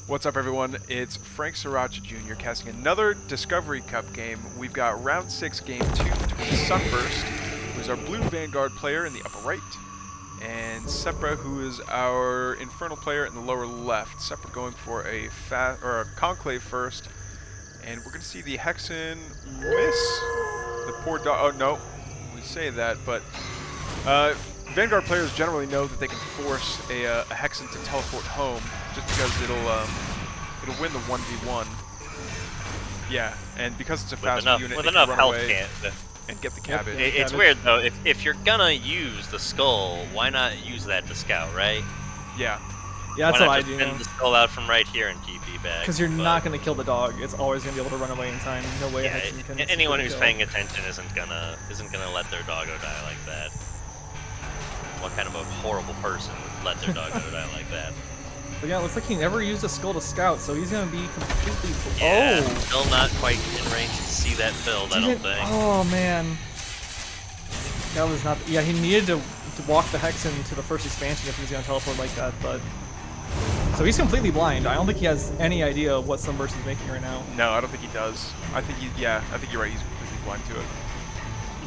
What's up, everyone? It's Frank Sriracha Jr. casting another Discovery Cup game. We've got round 6, game 2 between Sunburst, who is our blue Vanguard player in the upper right, and Seppra, who is our Infernal player in the lower left. Seppra going for a Conclave first, and we're going to see the Hexen miss. The poor dog. Oh no, we say that, but Vanguard players generally know that they can force a Hexen to teleport home, just because it'll win the 1v1. Yeah, and because it's a fast unit, with it enough can run health away and get the cabbage. It's weird though. If you're gonna use the skull, why not use that to scout, right? Yeah. Yeah, that's what I do. Send the skull out from right here and TP back. Because you're not going to kill the dog. It's always going to be able to run away in time. No way. Yeah, can anyone who's paying attention isn't gonna let their doggo die like that. What kind of a horrible person would let their doggo die like that? But yeah, it looks like he never used a skull to scout, so he's going to be completely... Yeah, still not quite in range to see that build, I don't think. Oh, man. That was not... Yeah, he needed to walk the Hexen to the first expansion if he was going to teleport like that, but... So he's completely blind. I don't think he has any idea of what Sunburst is making right now. No, I don't think he does. I think I think you're right. He's completely blind to it.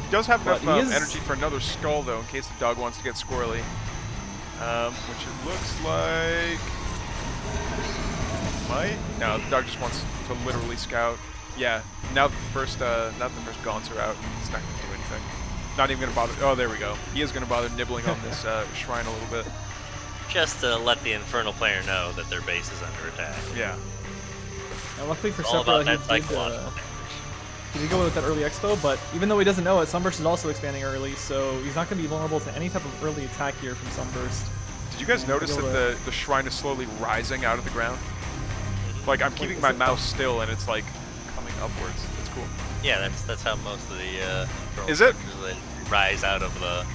He does have enough energy for another skull, though, in case the dog wants to get squirrely. Which it looks like... Might? No, the dog just wants to literally scout. Yeah, now that the first gaunts are out, he's not going to do anything. Not even going to bother... Oh, there we go. He is going to bother nibbling on this shrine a little bit. Just to let the Infernal player know that their base is under attack. Yeah. Now, luckily for Seppra, he did go with that early expo, but even though he doesn't know it, Sunburst is also expanding early, so he's not going to be vulnerable to any type of early attack here from Sunburst. Did you guys notice that the shrine is slowly rising out of the ground? Like, I'm keeping my mouse still, and it's like coming upwards. It's cool. Yeah, that's how most of the is it? Rise out of the...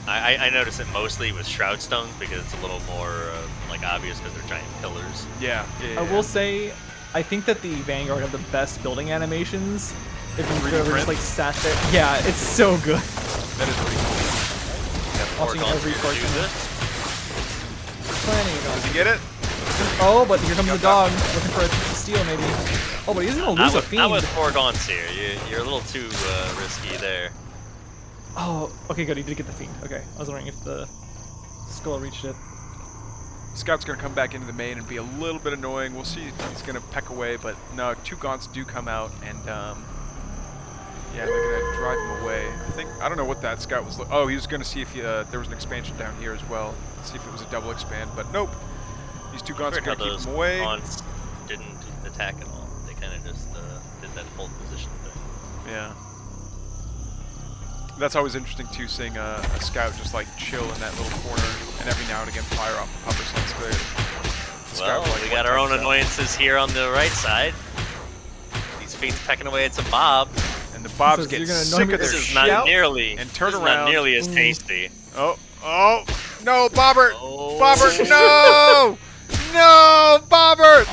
I notice it mostly with Shroud Stones because it's a little more like obvious because they're giant pillars. Yeah. I will say, I think that the Vanguard have the best building animations. If you ever just like sat there, yeah, it's so good. That is pretty cool. Watching every portion. Does he get it? Oh, but here comes the dog looking for a steal maybe. Oh, but he's gonna lose a fiend. Not with 4 gaunts here. You're a little too risky there. Oh, okay, good. He did get the fiend. Okay, I was wondering if the skull reached it. Scout's gonna come back into the main and be a little bit annoying. We'll see if he's gonna peck away, but no, 2 gaunts do come out, and yeah, they're gonna drive him away. I don't know what that scout was. Oh, he was gonna see if there was an expansion down here as well. See if it was a double expand, but nope. These 2 gaunts are gonna keep him away. Gaunts didn't attack at all. They kind of just did that hold position thing. Yeah. That's always interesting too, seeing a scout just like chill in that little corner, and every now and again fire off the puffer sense. Well, we got our own annoyances here on the right side. These fiends pecking away at some Bob, and the Bobs get sick of their shout not nearly and turn around. Not nearly as tasty. Oh, no, Bobbert! Oh. Bobbert, no! No, Bobbert!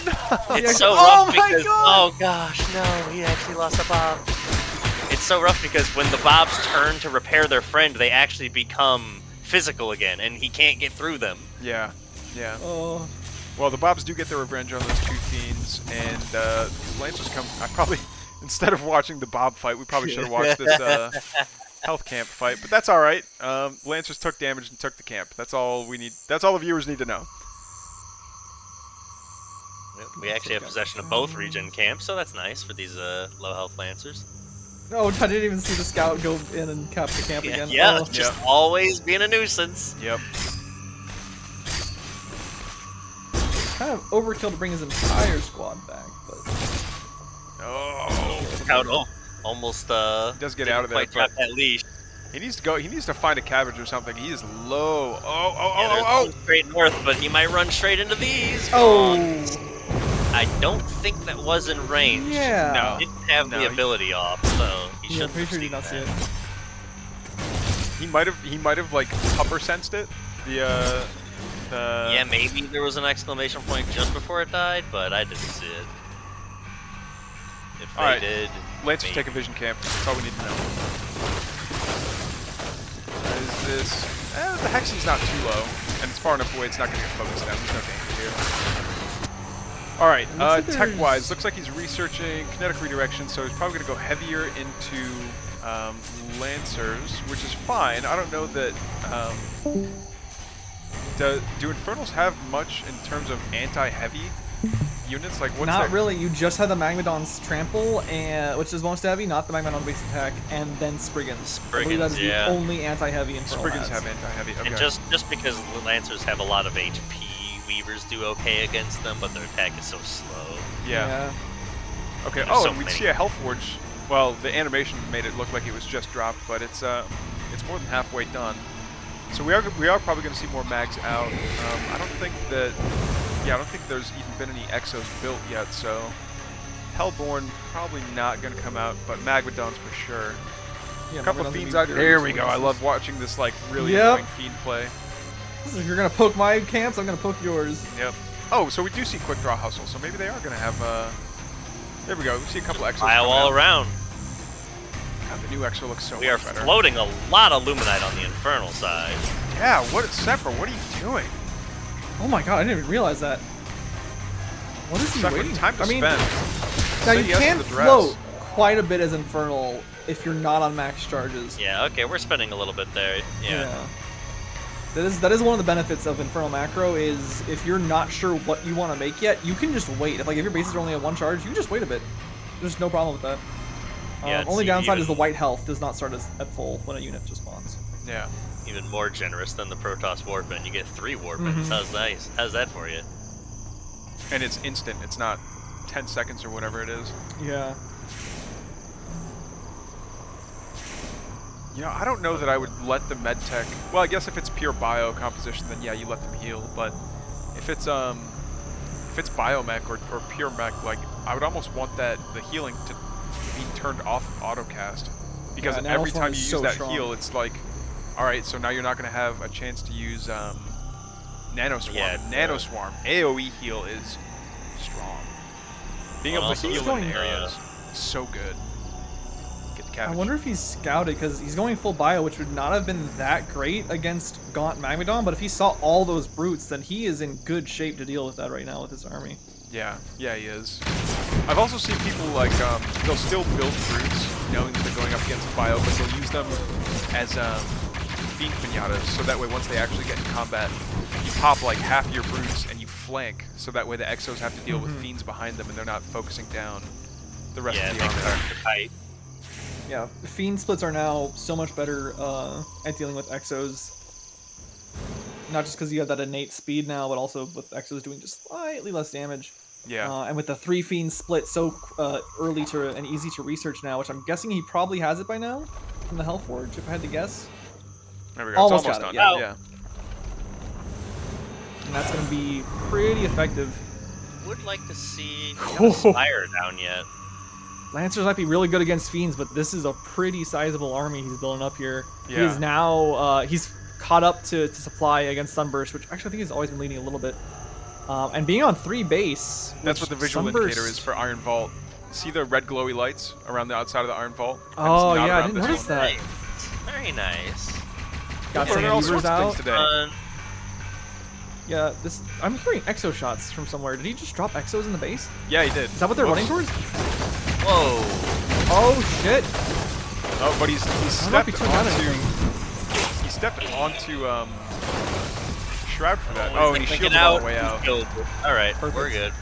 No. It's so rough because oh gosh, no, he actually lost a Bob. It's so rough because when the Bobs turn to repair their friend, they actually become physical again, and he can't get through them. Yeah. Oh. Well, the Bobs do get their revenge on those 2 fiends, and Lancers come... I probably, instead of watching the Bob fight, we probably should have watched this health camp fight, but that's all right. Lancers took damage and took the camp. That's all we need. That's all the viewers need to know. We actually have possession of both regen camps, so that's nice for these low health Lancers. No, I didn't even see the scout go in and cap the camp again. Yeah, just always being a nuisance. Yep. Kind of overkill to bring his entire squad back, but... Oh. Scout almost he does get out of there, quite drop that leash. He needs to go. He needs to find a cabbage or something. He is low. Oh! Straight north, but he might run straight into these. Oh! I don't think that was in range. Yeah. No, he didn't have the ability off, so he should. I'm pretty sure he did not see it. He might have like upper sensed it. Yeah, maybe there was an exclamation point just before it died, but I didn't see it. If they did, Lancers take a vision camp. That's all we need to know. Is this? The Hexen's not too low, and it's far enough away. It's not going to get focused down. There's no danger here. All right, like tech-wise, there's- looks like he's researching kinetic redirection, so he's probably going to go heavier into Lancers, which is fine. I don't know that... do Infernals have much in terms of anti-heavy units? Like, what's Not that? really. You just have the Magmadon's Trample, and which is most heavy, not the Magmadon base attack, and then Spriggans. I believe that is yeah. the only anti-heavy Infernal Spriggans has. have anti-heavy. Okay. And just because the Lancers have a lot of HP, Weavers do okay against them, but their attack is so slow. Yeah. Okay. There's Oh, so and we many. see a Health Forge. Well, the animation made it look like it was just dropped, but it's more than halfway done. So we are probably going to see more mags out. I don't think that. Yeah, I don't think there's even been any Exos built yet. So Hellborn probably not going to come out, but Magmadons for sure. Yeah, A couple of Magmadon's fiends gonna out. be There very we go. I useful. love watching this like really Yep. annoying fiend play. If you're gonna poke my camps, I'm gonna poke yours. Yep. Oh, so we do see quick draw hustle. So maybe they are going to have. There we go. We see a couple Exos. Pile come all out. around. God, the new Exo looks so We are much better. floating a lot of Luminite on the Infernal side. Yeah. What is Seppra? What are you doing? Oh my god, I didn't even realize that. What is he Seppra, waiting? time to I mean, spend. now Say you yes to can the dress. float quite a bit as Infernal if you're not on max charges. Yeah, okay, we're spending a little bit there. Yeah. That is one of the benefits of Infernal Macro is if you're not sure what you want to make yet, you can just wait. If your bases are only at 1 charge, you can just wait a bit. There's no problem with that. Yeah, it's only downside even- is the white health does not start at full when a unit just spawns. Yeah. Even more generous than the Protoss Warpin. You get 3 Warpins. Mhm. How's nice? How's that for you? And it's instant. It's not 10 seconds or whatever it is. Yeah. You know, I don't know that I would let the medtech. Well, I guess if it's pure bio composition, then yeah, you let them heal. But if it's biomech or pure mech, like I would almost want the healing to be turned off autocast, because Yeah, every Nanoswarm time you is use so that strong. heal, it's like, all right, so now you're not going to have a chance to use nanoswarm. Yeah, And nanoswarm AOE heal is strong. Being able to Also, heal going, in areas is so good. Get the I cabbage. wonder if he's scouted because he's going full bio, which would not have been that great against Gaunt Magmadon. But if he saw all those brutes, then he is in good shape to deal with that right now with his army. Yeah, he is. I've also seen people like they'll still build brutes, knowing that they're going up against bio, but they'll use them as fiend pinatas, so that way once they actually get in combat, you pop like half your brutes and you flank, so that way the Exos have to deal with fiends behind them and they're not focusing down the rest Yeah, of it the makes army. it tight. Yeah, Fiend splits are now so much better at dealing with Exos. Not just because you have that innate speed now, but also with Exos doing just slightly less damage. Yeah. And with the 3 Fiends split so early to and easy to research now, which I'm guessing he probably has it by now from the Hellforge, if I had to guess. There we go. Almost it's got almost it, done. yeah. And that's going to be pretty effective. Would like to see no Spire down yet. Lancers might be really good against Fiends, but this is a pretty sizable army he's building up here. He Yeah. is now, he's caught up to supply against Sunburst, which actually I think he's always been leading a little bit. And being on 3 base. That's which what the visual Sunburst- indicator is for Iron Vault. See the red glowy lights around the outside of the Iron Vault? And it's Oh, not yeah, I around didn't this notice one. that. Nice. Very nice. Got We're some learning all Weavers sorts of things out. today. Yeah, this. I'm hearing Exo shots from somewhere. Did he just drop Exos in the base? Yeah, he did. Is that what they're running towards? Whoa. Oh shit! Oh, but he's I don't know if stepped he took out anything. onto. He stepped onto Shroud for that. He's Oh, and he thinking shielded all the way out. All right, we're Perfect. good.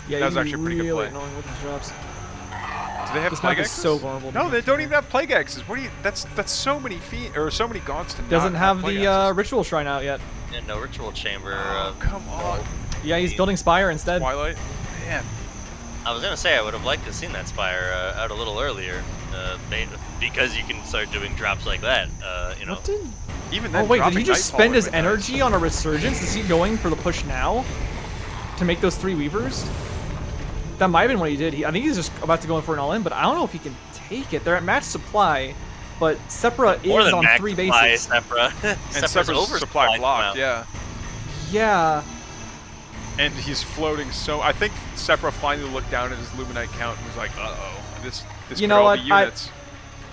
Yeah, That was he's actually a pretty good really play. annoying with his drops. Do they have This plague map is X's? so vulnerable. No, they don't even have plague X's. What do you? That's so many feet or so many gaunts to Doesn't not have plague the X's. ritual shrine out yet. And no ritual chamber. Oh, come on, Yeah, he's building Spire instead. Twilight. Man, I was gonna say I would have liked to have seen that Spire out a little earlier, because you can start doing drops like that. You know. What did? even then. Oh wait, did dropping he just Nightfall spend would've his been nice. energy on a resurgence? Is he going for the push now to make those 3 Weavers? That might have been what he did. I think he's just about to go in for an all-in, but I don't know if he can take it. They're at match supply, but Seppra More is than on max 3 supply, bases. Seppra. And Seppra's Sepra's supply oversupplied blocked. now. Yeah. Yeah. And he's floating so. I think Seppra finally looked down at his Luminite count and was like, "Uh-oh, this You could know all what? be units."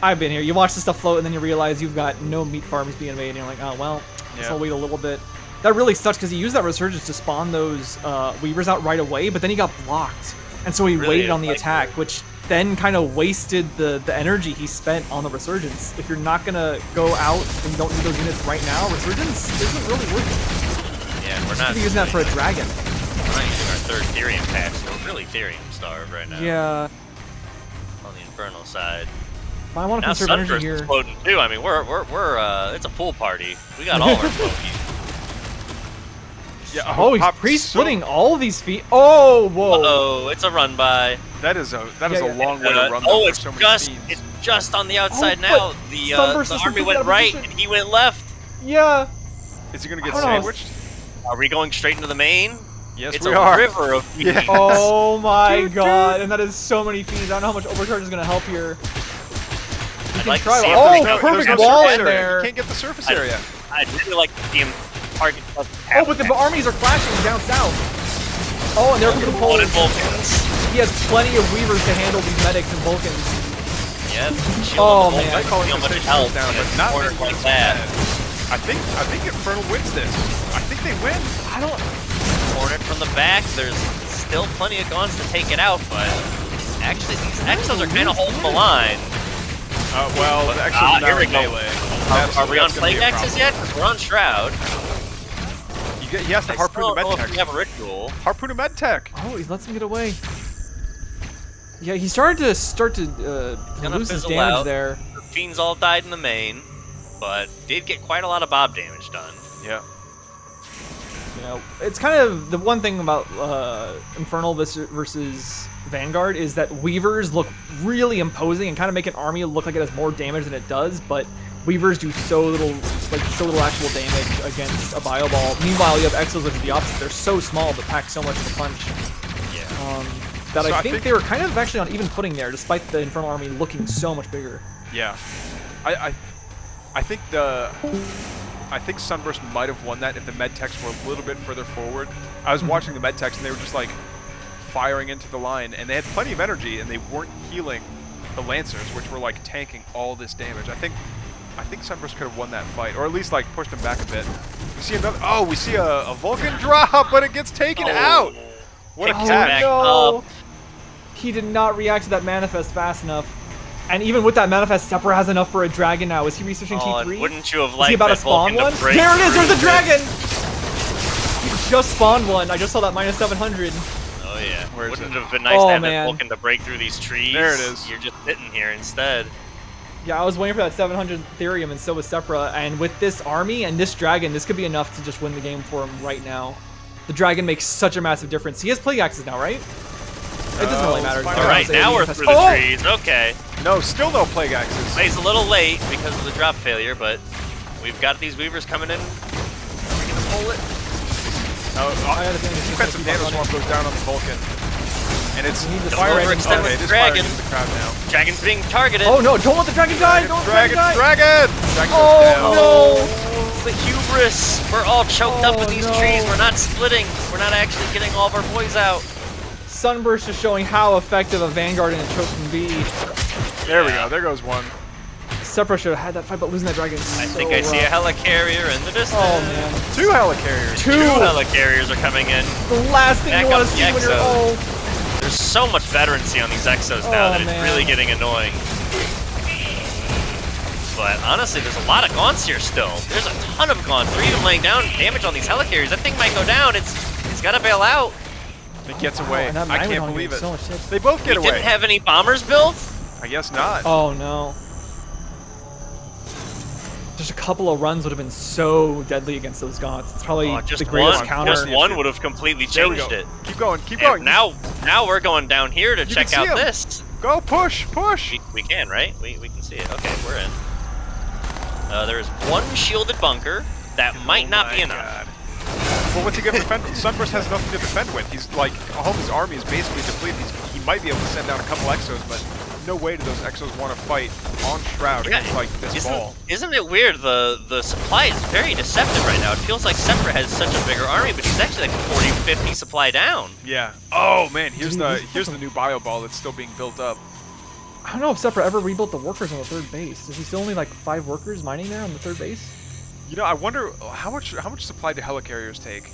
I've been here. You watch the stuff float, and then you realize you've got no meat farms being made, and you're like, oh, well, guess Yeah. I'll wait a little bit. That really sucks because he used that Resurgence to spawn those Weavers out right away, but then he got blocked. And so he waited on the attack, which then kind of wasted the energy he spent on the Resurgence. If you're not going to go out and you don't need those units right now, Resurgence isn't really working. Yeah, we're not using that for a dragon. We're not using our third Therium patch. We're really Therium starved right now. Yeah. On the Infernal side. I want to Now conserve Sunburst energy here. is floating too. I mean, we're it's a pool party. We got all our floaties. Yeah, oh, he's pre-splitting all these feet. Oh, whoa. Uh-oh, it's a run by. That is a long way to run. Oh, it's just on the outside now. The army went right and he went left. Yeah. Is he gonna get sandwiched? Are we going straight into the main? Yes, it's we are. It's a river of feet. Yes. Oh my god, and that is so many feet. I don't know how much overcharge is gonna help here. I'd like to try. see Oh, perfect wall in there. You can't get the surface area. I'd really like to see him target. Oh, but the armies are clashing down south. Oh, and they're going to pull. Vulcans. He has plenty of Weavers to handle these medics and Vulcans. Yep. Oh man. I call it much help down, but not like that. I think Infernal wins this. I think they win. I don't. Hornet from the back. There's still plenty of guns to take it out, but actually these Exos are kind of holding the line. Well, the Exos here we go. melee. Are we on Plague Axes yet? We're on Shroud. He has to harpoon the medtech. We have a ritual. Harpoon a medtech. Oh, he lets him get away. Yeah, he started to lose his damage there. The Fiends all died in the main, but did get quite a lot of Bob damage done. Yeah. You know, it's kind of the one thing about Infernal versus Vanguard is that Weavers look really imposing and kind of make an army look like it has more damage than it does, but Weavers do so little actual damage against a Bio Ball. Meanwhile, you have Exos which are the opposite. They're so small but pack so much of a punch. Yeah. That I think they were kind of actually on even footing there, despite the Infernal army looking so much bigger. Yeah. I think Sunburst might have won that if the medtechs were a little bit further forward. I was watching the medtechs and they were just like firing into the line, and they had plenty of energy and they weren't healing the Lancers, which were like tanking all this damage. I think Sunburst could have won that fight, or at least like pushed him back a bit. We see another. Oh, we see a Vulcan drop, but it gets taken out. What a catch! No. He did not react to that manifest fast enough. And even with that manifest, Seppra has enough for a dragon now. Is he researching T3? Wouldn't you have liked liked he about that to spawn Vulcan one? to break? There it is! There's a dragon! He just spawned one. I just saw that minus 700. Oh yeah. Where is Wouldn't it? have been nice to have that Vulcan to break through these trees? There it is. You're just sitting here instead. Yeah, I was waiting for that 700 Therium, and so was Seppra. And with this army and this dragon, this could be enough to just win the game for him right now. The dragon makes such a massive difference. He has Plague Axes now, right? It doesn't really matter. All right, now we're through the trees. Okay. No, still no Plague Axes. He's a little late because of the drop failure, but we've got these Weavers coming in. Are we gonna pull it? You've got some damage swamp goes down on the Vulcan. And it's firing. Okay, this dragon. The crowd now. Dragon's being targeted. Oh no, don't let the dragon die! Don't Dragon! Dragon! Oh no! The hubris! We're all choked up in these trees. We're not splitting. We're not actually getting all of our boys out. Sunburst is showing how effective a Vanguard in a choke can be. There we go. There goes one. Seppra should have had that fight, but losing that dragon is I think I see a helicarrier in the distance. Oh man. Two helicarriers. Two helicarriers are coming in. The last thing you want to see when you're old. There's so much veterancy on these Exos now that it's really getting annoying. But honestly, there's a lot of Gaunts here still. There's a ton of Gaunts. They're even laying down damage on these helicarriers. That thing might go down. It's got to bail out. It gets away. I can't believe it. So they both get away. Didn't have any bombers built? I guess not. Oh no. Just a couple of runs would have been so deadly against those Gaunts. It's probably the greatest counter. Just one would have completely changed it. Keep going, keep going. Now we're going down here to check out this. Go, push, push. We can, right? We can see it. Okay, we're in. There's one shielded bunker. That might not be enough. Well, what's he going to defend? Sunburst has nothing to defend with. He's like, all of his army is basically depleted. He might be able to send down a couple Exos, but no way do those Exos want to fight on Shroud against like this ball. Isn't it weird? The supply is very deceptive right now. It feels like Seppra has such a bigger army, but he's actually like 40, 50 supply down. Yeah. Oh man, here's the new bio ball that's still being built up. I don't know if Seppra ever rebuilt the workers on the third base. Is he still only like 5 workers mining there on the third base? You know, I wonder how much supply do helicarriers take?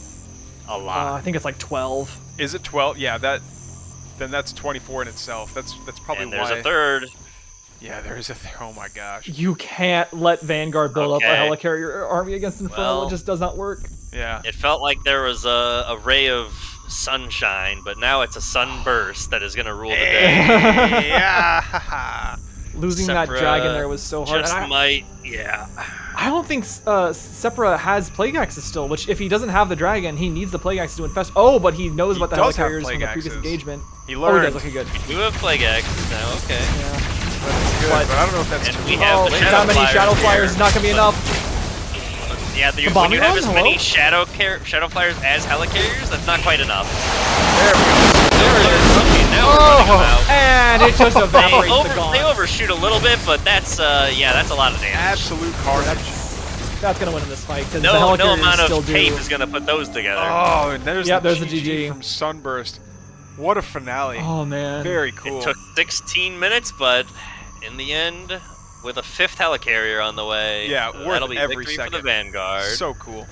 A lot. I think it's like 12. Is it 12? Yeah, then that's 24 in itself. That's probably And there's why. a third. Yeah, there is a oh my gosh. You can't let Vanguard build up a Okay. helicarrier army against Inferno. Well, it just does not work. Yeah. It felt like there was a ray of sunshine, but now it's a sunburst that is going to rule the day. Yeah. Losing that Seppra dragon there was so hard. Just And yeah. I don't think Seppra has Plague Axes still, which if he doesn't have the dragon, he needs the Plague Axe to infest. Oh, but he knows He about the does have helicarriers from Plague the previous Axes. engagement. He Oh, learned. he does. Okay, good. We do have Plague Axes now, okay. Yeah. That's good, but I don't know if that's And too we much. have Oh, the that many Shadow Flyers Flyers is here, not going to be but- enough. Yeah, The when bombing you have run? as Hello? many Shadow Flyers as helicarriers, that's not quite enough. There we go. There it is. Okay, now we're running them out. And it just evaporates the gaunt. They overshoot a little bit, but that's yeah, that's a lot of damage. Absolute carnage. That's going to win in this fight, because the No helicarriers amount still of do. tape is gonna put those together. Oh, and there's Yep, the there's the GG GG. from Sunburst. What a finale. Oh, man. Very cool. It took 16 minutes, but in the end, with a 5th helicarrier on the way, Yeah, worth that'll be every victory second. for the Vanguard. So cool.